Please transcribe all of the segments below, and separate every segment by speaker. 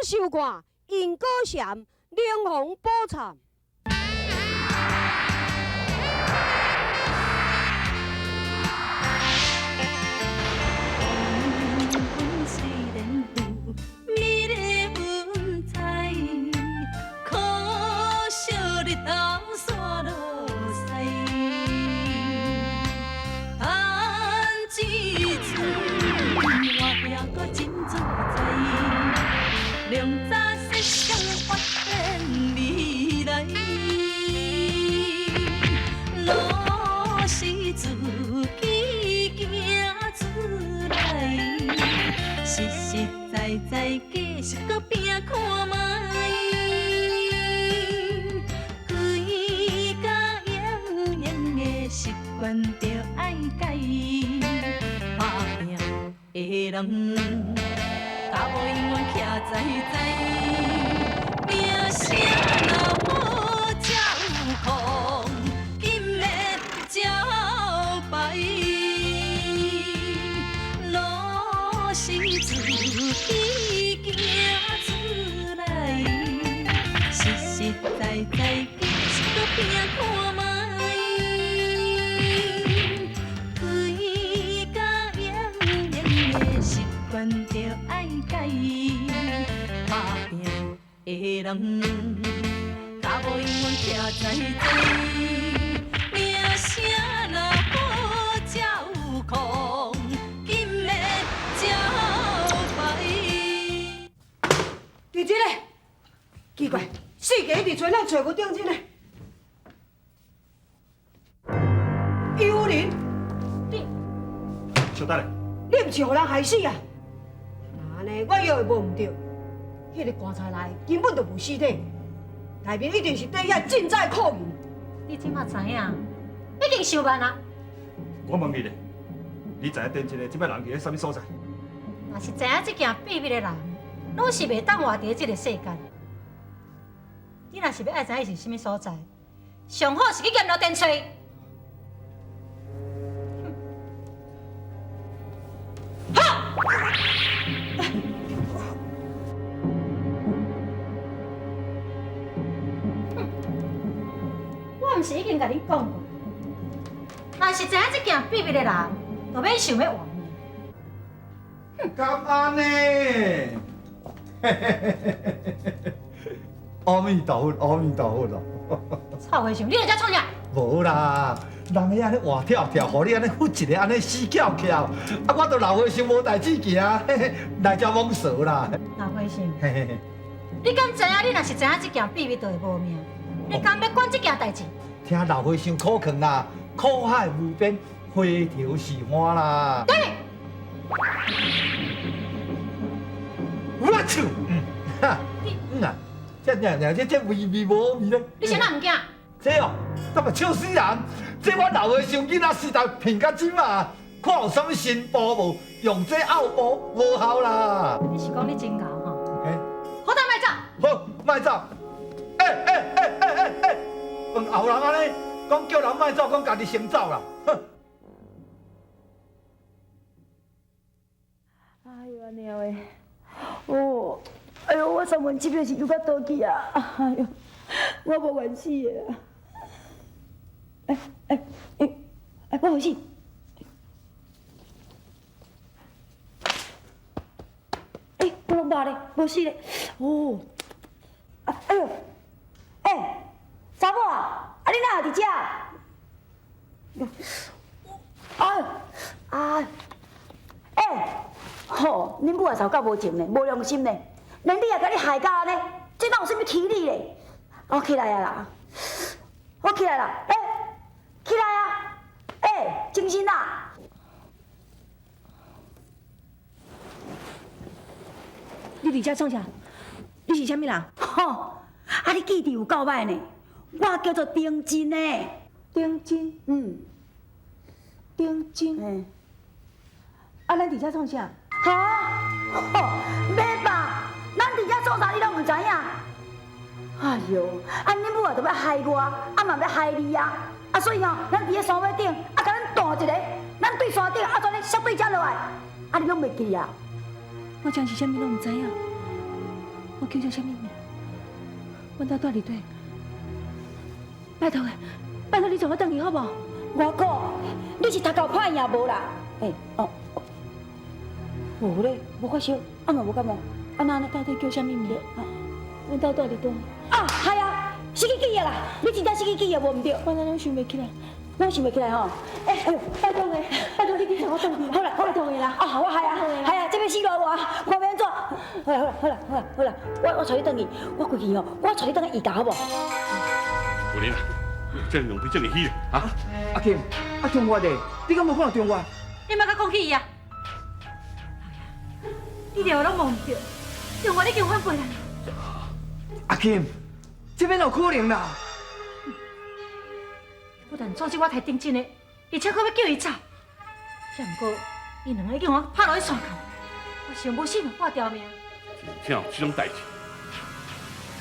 Speaker 1: 收看因果禅灵红宝忏。
Speaker 2: 良早设想发展未来，路是自己行出来，实实在在继续搁拼看卖，规家营营的习惯着爱改，打拼的人。大无永远徛在名声若无照空，今日招牌，路是自己行出来，实实在在继续搁拼看卖，规家营营的习惯着爱。打拼的人，大无永远徛在名声若好照空，今日招牌。
Speaker 1: 伫这个奇怪，世界一直找咱找无定真嘞。幽灵，
Speaker 3: 小等下，
Speaker 1: 你毋是互人害死啊？安尼我又会无毋对，迄个棺材内根本就无尸体，内面一定是底下正在苦人。
Speaker 4: 你即马知影，已经伤慢啊！
Speaker 3: 我问你咧，你知影电真的即摆人伫咧啥物所在？
Speaker 4: 若是知影这件秘密的人，拢是袂当活伫这个世间。你若是要爱知影伊是啥物所在，上好是去阎罗殿找。我毋是已经甲你讲过，若是知影这件秘密的人，就免想要活命。
Speaker 5: 敢安尼？阿弥陀佛，阿弥陀佛咯！
Speaker 4: 臭和尚，你在遮创啥？
Speaker 5: 无啦，人个安尼活跳跳，互你安尼忽一个安尼死翘翘，啊，我都老和尚无代志行，来遮懵傻啦。
Speaker 4: 老和尚，
Speaker 5: 嘿嘿嘿，
Speaker 4: 你敢知影？你若是知影这件秘密，就会无命。你敢要管这件代志？
Speaker 5: 听老和尚苦劝啦，苦海无边，回头是岸啦。
Speaker 4: 对。
Speaker 5: 我操！哈，啊，这微微无味咧。
Speaker 4: 你先哪物件？
Speaker 5: 这哦，那么笑死人！这我老和尚囡仔时代骗到今啊，看有啥物新步无，用这拗步无效啦。
Speaker 4: 你是讲你真牛吼？
Speaker 5: 嘿，
Speaker 4: 好大卖走！
Speaker 5: 好，卖走！问后人安尼讲叫人卖走，讲家己先走啦。哼！
Speaker 6: 哎呦，安尼诶，哦，哎呦，我三分这边是又到倒去啊！哎呦，我无愿死的啊！我有死。我拢捌咧，无死咧。哦，哎呦，查某啊，你哪会伫遮？吼，恁母也受到无情呢，无良心呢，连你也甲你害到安尼，这哪有啥物体力咧？我起来啊啦，我起来啦，起来啊，精神啊！你伫遮创啥？你是啥物人？吼，你记忆有够歹呢，我叫做丁真呢。丁真？丁真。咱伫遮创啥？袂吧？咱伫遮做啥你拢唔知影？哎呦，恁母啊，就要害我，嘛要害你啊！所以咱伫咧山尾顶，甲咱弹一个，咱对山顶，怎咧摔对遮落来？你拢袂记啊？我真是啥物拢唔知影。我叫做什么名？阮兜住伫底。拜托诶，拜托你送我转去好无？我讲，你是读够歹赢无啦？无咧，无发烧，嘛无感冒，那到底叫什么名？阮兜住伫底。系啊，失去记忆啦！你真正失去记忆无毋对？我哪拢想袂起来，我想袂起来吼。哎呦，拜托诶，拜托你去送我转去。好啦，拜托诶啦。我系啊，这边死落我，我要安怎？好啦，我带你转去，我过去吼，我带你转去医家好无？
Speaker 7: 有人啊，这两杯这么稀咧，啊？
Speaker 8: 阿kim，中我咧，你敢无看到中我？
Speaker 4: 你莫甲讲起伊啊！你连我拢忘唔掉，中我已经反背来。
Speaker 8: 阿kim，这边有可能啦。
Speaker 4: 不但阻止我抬定真的，而且佫要叫伊走。只不过，伊两个已经我拍落去山口，我想无死嘛挂条命。
Speaker 7: 真正有这种代志，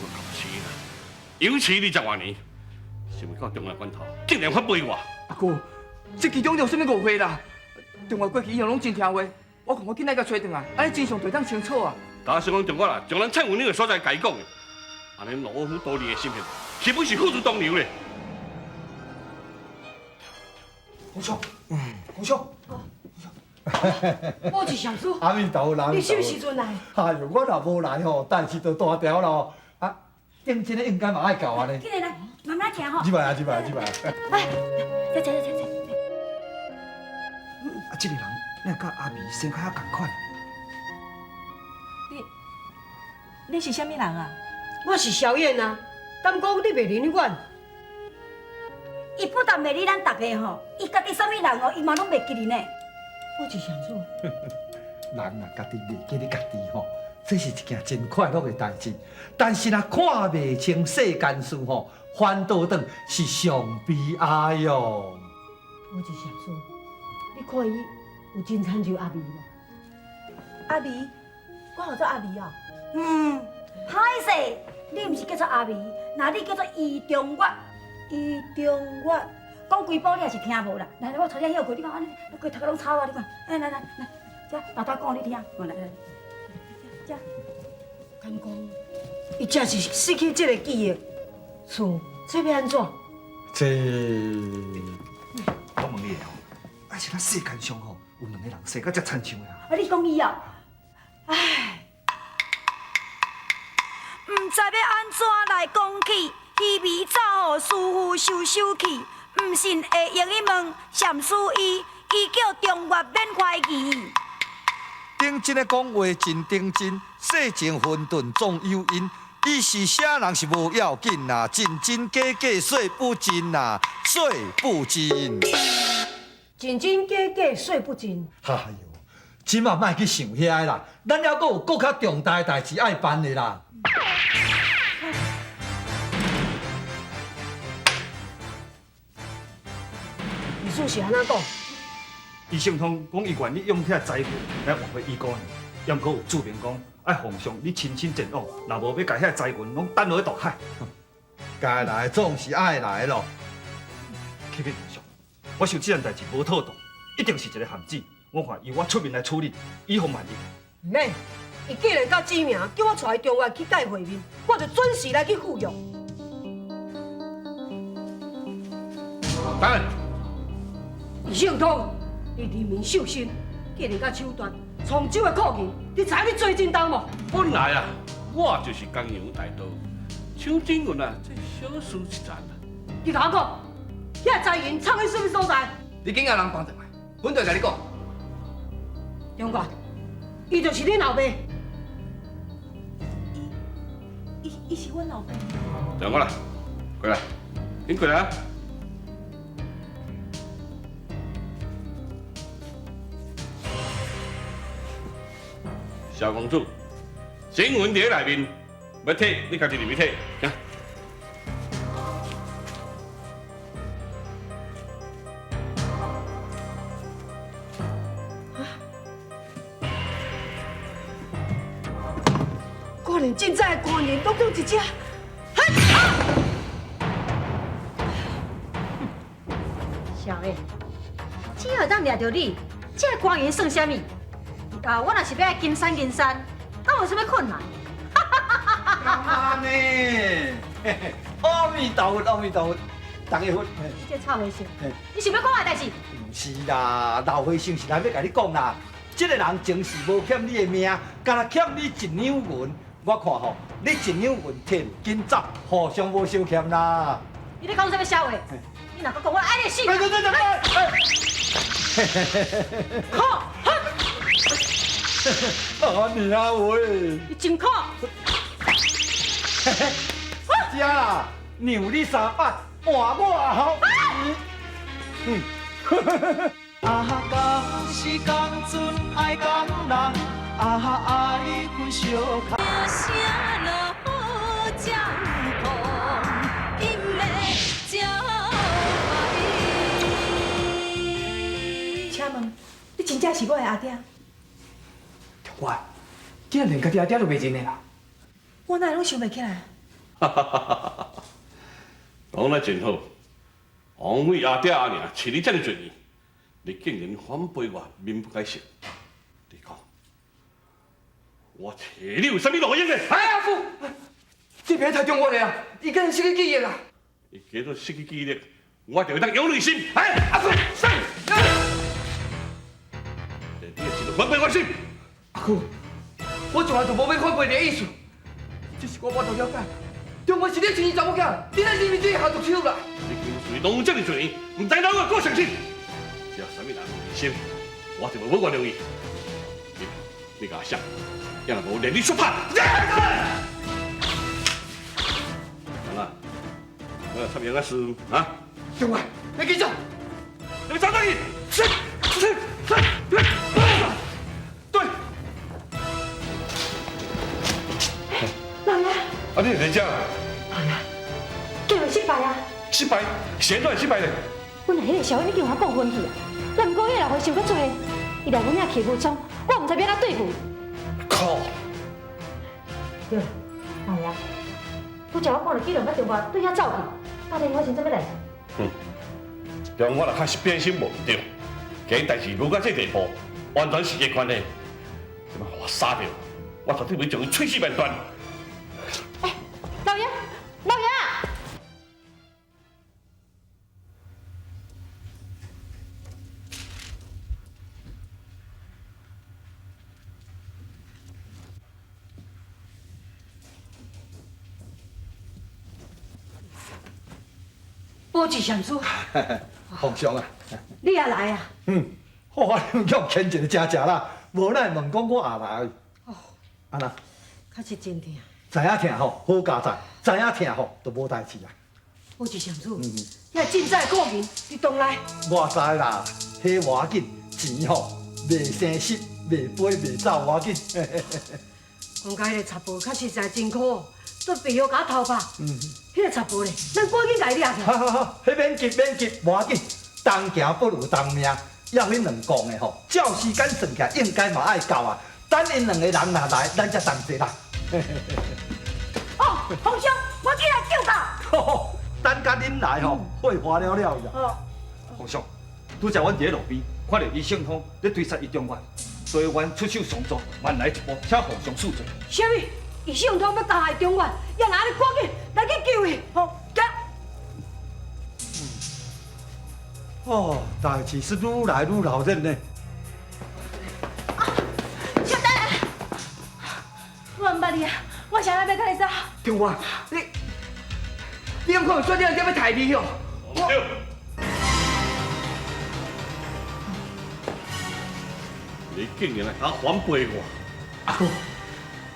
Speaker 7: 我靠死啦！尤其你10多年，想袂到重要关头，竟然反背我。
Speaker 8: 阿哥，这其中有啥物误会啦？中我过去以后拢真听话，我看我紧来甲找转来，安尼真相就当清楚啊。
Speaker 7: 打算讲中我啦，将咱蔡文玲的所在改讲的，安尼罗虎多利的芯片，岂不是付诸东流咧？
Speaker 5: 胡兄，胡兄，
Speaker 1: 我是上司，
Speaker 5: 阿弥陀佛，
Speaker 1: 你什么时阵来？
Speaker 5: 哎呦，我若无来吼，代志就大条咯。啊，定真的应该嘛爱搞啊呢。
Speaker 6: 进来来，慢慢听吼。
Speaker 5: 入来啊，入来。
Speaker 6: 哎，坐。
Speaker 8: 啊，这个人，咱甲阿美生较共款。
Speaker 9: 你是啥物人啊？
Speaker 1: 我是小燕啊，但讲你袂认阮。
Speaker 6: 伊不但袂理咱大家吼，伊家己啥物人哦，伊嘛拢袂记哩呢。
Speaker 1: 我是上司。
Speaker 5: 人啊，家己袂记你家己吼，这是一件真快乐的代志。但是若看袂清世间事吼，反倒转是上悲哀哟。
Speaker 1: 我是上司，你看伊有真参像阿美无？
Speaker 9: 阿美，我好做阿美哦。
Speaker 6: 歹势，你毋是叫做阿美，那你叫做易中月。易中月，讲规部你也是听无啦。来，我带你晓过，你看安尼，规头壳拢吵啊！你看，来，这大大讲你听，来，这。
Speaker 1: 敢讲，伊真是失去这个记忆，厝这要安怎？
Speaker 5: 这，我问你吼，啊是咱世间上吼有两个人生到遮亲像的啊？
Speaker 6: 你讲伊哦，唉，毋知要安怎来讲起，虚伪走互师傅收起，毋信会用伊问禅师伊叫中月免怀疑。
Speaker 5: 顶真的讲话真顶真，世情混沌总有因。伊是啥人是无要紧呐，真真假假说不真呐，说不真。
Speaker 1: 真真假假说不真。
Speaker 5: 哎呦，即马莫去想遐个啦，咱还阁有更较重大的代志爱办的啦。
Speaker 1: 意思是安怎讲？
Speaker 3: 医生通讲，伊愿意用遐财富来换回医姑娘，也毋过有注明讲，爱奉上你亲亲前往，若无要甲遐财源拢等落去大海。
Speaker 5: 该来总是爱来咯。
Speaker 3: 启禀上，我想这件代志无妥当，一定是一个陷阱。我看由我出面来处理，以防万一。
Speaker 1: 唔免，伊既然到指名，叫我带中原去见会面，我就准时来去赴约。
Speaker 7: 当然，
Speaker 1: 医生通，你人民秀身，既然到手段，从州的酷刑，你知你做真重无？
Speaker 7: 本来啊，我就是江洋大盗，抢金银啊，这小事一桩啊。
Speaker 1: 你甲我讲，遐财源藏喺什么所在？
Speaker 8: 你紧甲人帮上来，本队甲你讲。
Speaker 1: 中原，伊就是你老爸。
Speaker 9: 伊是阮老爸。
Speaker 7: 等我来，过来，你过来啊！小公主，新闻伫内面，要睇你家己入去睇，行。
Speaker 1: 果然真正的官员当中一只。
Speaker 4: 小燕，只要当掠着你，这个官员算什么？啊，我若是要金山，那有啥物困难？
Speaker 5: 阿弥陀佛，阿弥陀佛，大家好。
Speaker 4: 你这臭花生，你想要讲我的代志？
Speaker 5: 唔是啦，老花生是来要甲你讲啦。这个人前世无欠你的命，敢若欠你一两银。我看吼，你一两银摕紧走，互相无相欠啦。
Speaker 4: 你咧讲什么笑话？你若搁讲我爱你死！
Speaker 5: 对，
Speaker 4: 靠！
Speaker 5: 啊你啊喂！
Speaker 4: 你真苦！
Speaker 5: 这啦，让你3百，换我好。啊，讲是讲准爱讲人，啊爱分相靠。
Speaker 2: 名声若好，才有空，金的才
Speaker 9: 请问，你真正是我的阿爹？
Speaker 8: 我，竟然连家己阿爹都袂认的啦！
Speaker 9: 我哪会拢想袂起来？
Speaker 7: 哈哈哈哈哈！讲得真好，王伟阿爹阿娘饲你这么多年，你竟然反背我，面不改色。你讲，我找你有啥物路用的？
Speaker 8: 哎，阿父，这边太中我了啊！伊竟然失去记忆啦！
Speaker 7: 伊假如失去记忆力，我就会当有内心。哎，
Speaker 8: 阿父，上！
Speaker 7: 你也是反背我心。
Speaker 8: 阿父，我从来就无要反背你的意思，只是我无了解，中国是你亲生查某囝，你来人民对下毒手啦！
Speaker 7: 你跟随弄这么多年，唔知哪个过相信？只要啥物人有心，我就无原谅伊。你甲我想，要若无连你说怕。啊，我插样个事啊！
Speaker 8: 中华，你记住，
Speaker 7: 你们找到你，是。对。
Speaker 6: 老爷，
Speaker 3: 啊，你在这？
Speaker 6: 老爷，计划失败啊！
Speaker 3: 失败？谁乱失败嘞？
Speaker 6: 阮来迄个小英已经甲我讲分去啊，但毋过迄老花想搁做，伊来阮遐欺负冲，我毋知要安怎对付。
Speaker 3: 靠！
Speaker 6: 对，老爷，拄则我看到纪龙甲中华对遐走去，到底发生什么代志？
Speaker 7: 中我若确实变心无毋对，今代志无到这地步，完全是伊关系。怎么我杀掉？我绝对会将伊碎尸万段。
Speaker 6: 老爷，老爷！
Speaker 1: 保持上书，
Speaker 5: 皇上啊，
Speaker 1: 你也来啊？
Speaker 5: 我用叫牵一个正正啦，无奈问讲我也来。安那？
Speaker 1: 确实真疼。
Speaker 5: 知影疼吼，好加在；知影疼吼，就无代志啊。
Speaker 1: 保持上书，遐真在苦民伫东来。
Speaker 5: 我知啦，迄无要紧，钱吼袂生湿，袂飞袂走，无要紧。
Speaker 1: 讲甲迄个插婆确实在真苦，都必要甲头发。迄个插婆咧，咱赶紧甲伊掠去。
Speaker 5: 好，迄免急免急，无要紧。当行不如当命，要迄两讲的吼，照时间算起来应该嘛爱到啊。等因两个人若来，咱才同齐啦。
Speaker 1: 哦，皇上，我起来救他。
Speaker 5: 等甲恁来吼，会花了了呀。
Speaker 3: 皇上，拄则阮伫咧路边看到医生通咧追杀伊中原，所以阮出手相助，慢来一步，请皇上恕罪。
Speaker 1: 啥物？伊想通要加害中原，要拿你赶紧来去救伊。好，
Speaker 5: 哦，代志是愈来愈闹热呢。
Speaker 9: 小等下，我唔捌你啊，我想要甲你走。
Speaker 8: 中华，你敢看有说你人点要抬你哦？
Speaker 7: 你竟然来敢反背我！
Speaker 8: 阿哥，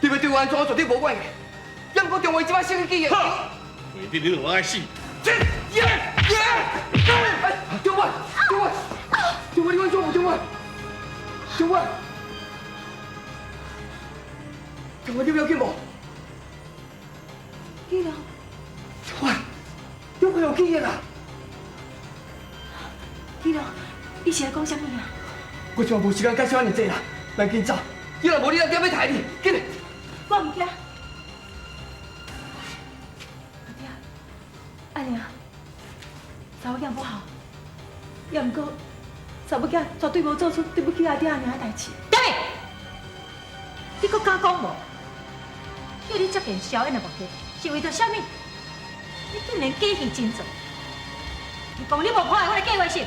Speaker 8: 你要对我安怎，我绝对无管的。要不过中华即摆失去记忆。
Speaker 7: 为你两人爱死！
Speaker 8: 中华，你安怎无中华？中华，你要紧无？
Speaker 9: 记龙，
Speaker 8: 中华有记忆啦！
Speaker 9: 记龙，你是来讲啥物啊？
Speaker 8: 我全无时间解释安尼济啦，咱紧走。要若无你人点要抬你，紧来！
Speaker 9: 我唔惊。阿爹，阿娘，查某囝不好，也毋过查某囝绝对无做出对不起阿爹阿娘的代志。
Speaker 4: 对，你搁敢讲无？叫你接见小燕的目的是为着啥物？你竟然假戏真做！你讲你无破坏我的计划是？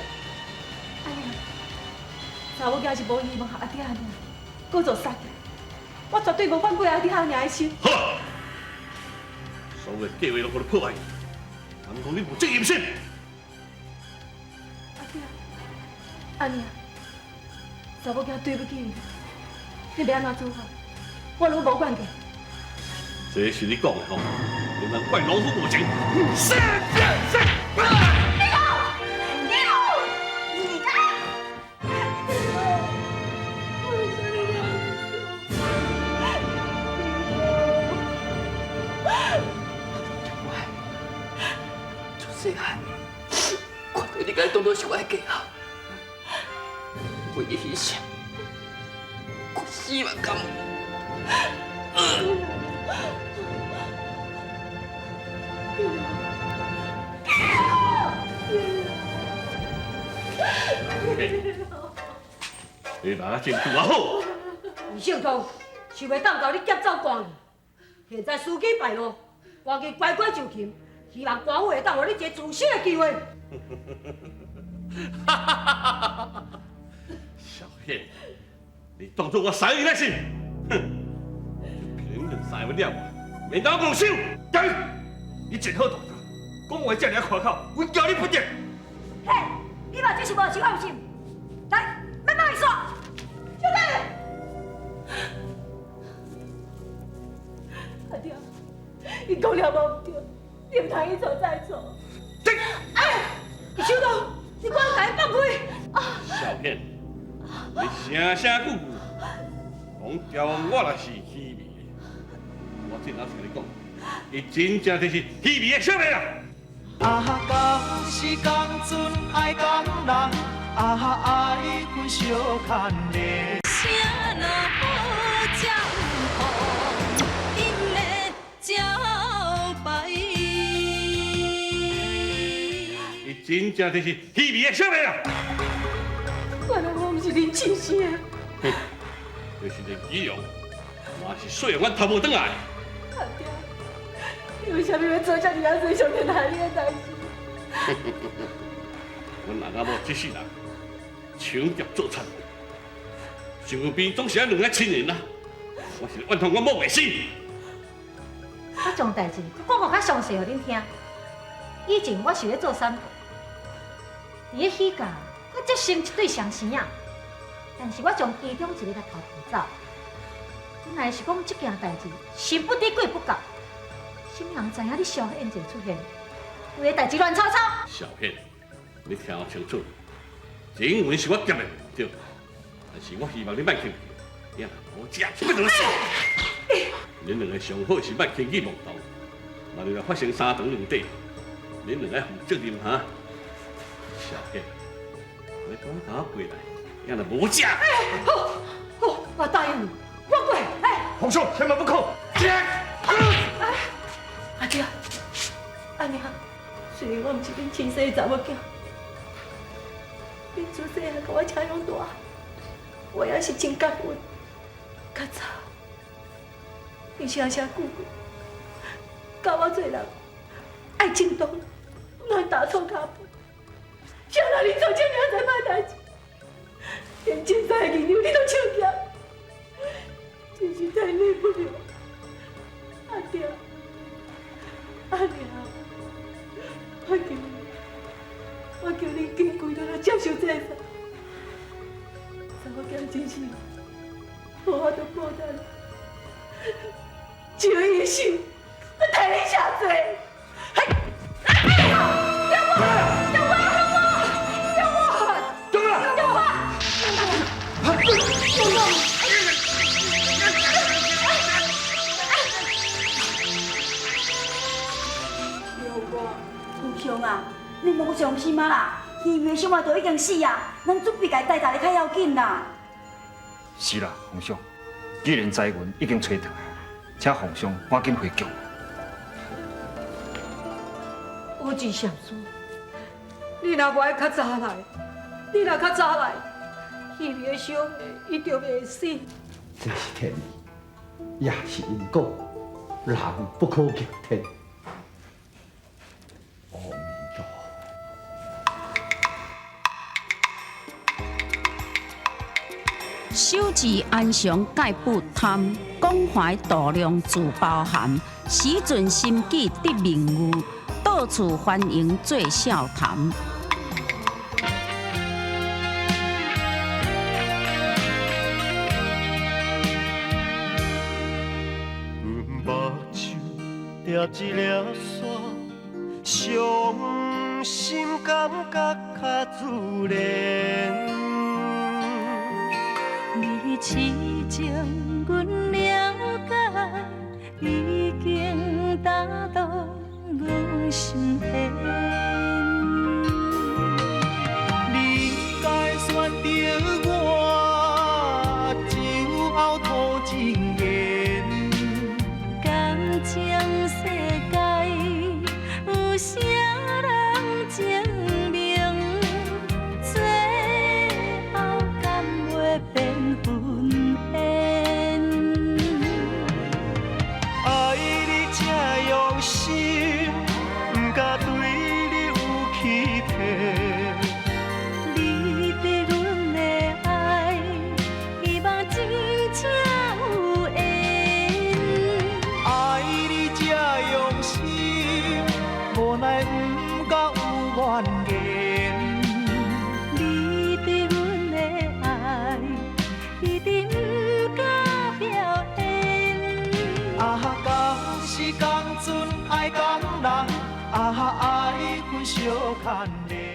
Speaker 9: 安尼，查某囝是无希望阿爹尔，搁做杀，我绝对无反背阿爹尔的心。
Speaker 7: 好，所有计划拢给你破坏，难讲你无责任心。
Speaker 9: 阿爹，安尼，查某囝对不起你，你要安怎做好？我拢无管过。
Speaker 7: 这是你讲的吼，你们怪老虎无情。
Speaker 8: 细汉，看到你甲当作是我的家后，为伊牺牲，我希望甘。
Speaker 7: 你人啊真拄啊好，
Speaker 1: 余胜通是袂当交你劫走官去，现在时机败露，赶紧乖乖就擒，希望官府会当互你一个自首的机会。
Speaker 7: 小燕，你当作我杀你那是？哼！凭着杀不了我，免当我动手。
Speaker 3: 干！你真好大胆，讲话这尔夸口，我教你不得。
Speaker 6: 嘿，你嘛真是无心有心。来，慢慢说。小弟。
Speaker 9: 阿爹，你讲了无对，你唔通一错再错。
Speaker 1: 余胜通，你赶紧甲伊放开！
Speaker 7: 小燕，你声声句句讲刁我若是虚伪的，我真老实跟你讲，伊真正就是虚伪的小妹啊！
Speaker 10: 工是工船爱工人，爱分小牵连。
Speaker 2: 啥若好才有空，因的招牌。
Speaker 7: 伊真正就是虚伪的小妹啊！
Speaker 9: 原来我唔是恁亲生的。
Speaker 7: 哼，就是连仪容，嘛是细汉我头无转来。
Speaker 9: 阿爹，你为什么要做这么多伤天害理的代志？
Speaker 7: 阮阿仔某这世人，抢劫做贼，身边总是要两个亲人啊！我是怨痛我某袂死。
Speaker 4: 我将代志讲个较详细互恁听。以前我是咧做散步，伫咧喜假，我接生一对双生仔，但是我从其中一个甲偷逃走。本来是讲这件代志神不知鬼不觉，什么人知影你小燕就出现，有个代志乱吵吵。
Speaker 7: 小燕，你听我清楚，这因为是我劫的对，但是我希望你莫轻易，我这不能死。恁两个上好是莫轻举妄动，若你若发生三长两短，恁两个负责任哈。小燕，你赶快我过来，要若无食。
Speaker 1: 好，我答应你，我过。
Speaker 3: 皇兄，千万不可！
Speaker 9: 阿爹，阿娘，虽然我唔是恁亲生的查某囝，恁自细汉甲我请养大，我也是真感恩。较早，你声声句句教我做人爱正当，唔爱打错脚步。谁让你做这么多歹代志？连真在的人你都笑惊，真是太累不了。阿爹，阿娘，我叫你紧规都来接受这个。查某囝真是无法度报答你，只有一生我替你下罪。
Speaker 6: 皇兄啊，你莫伤心啊啦，虚伪的小妹都已经死啊，咱准备家代价的较要紧啦。
Speaker 3: 是啦，皇兄，既然灾源已经吹断，请皇兄赶紧回宫。
Speaker 1: 我只想说，你若无爱较早来，你若较早来，虚伪的小妹伊就袂死。
Speaker 11: 这是天意，也是因果，人不可逆天。志安详概不贪，关怀度量自包含。时阵心机得名誉，到处欢迎做笑谈。
Speaker 10: 目睭抓一粒线，伤心感觉较自然。
Speaker 2: 你痴情，阮了解，已经打动阮心弦。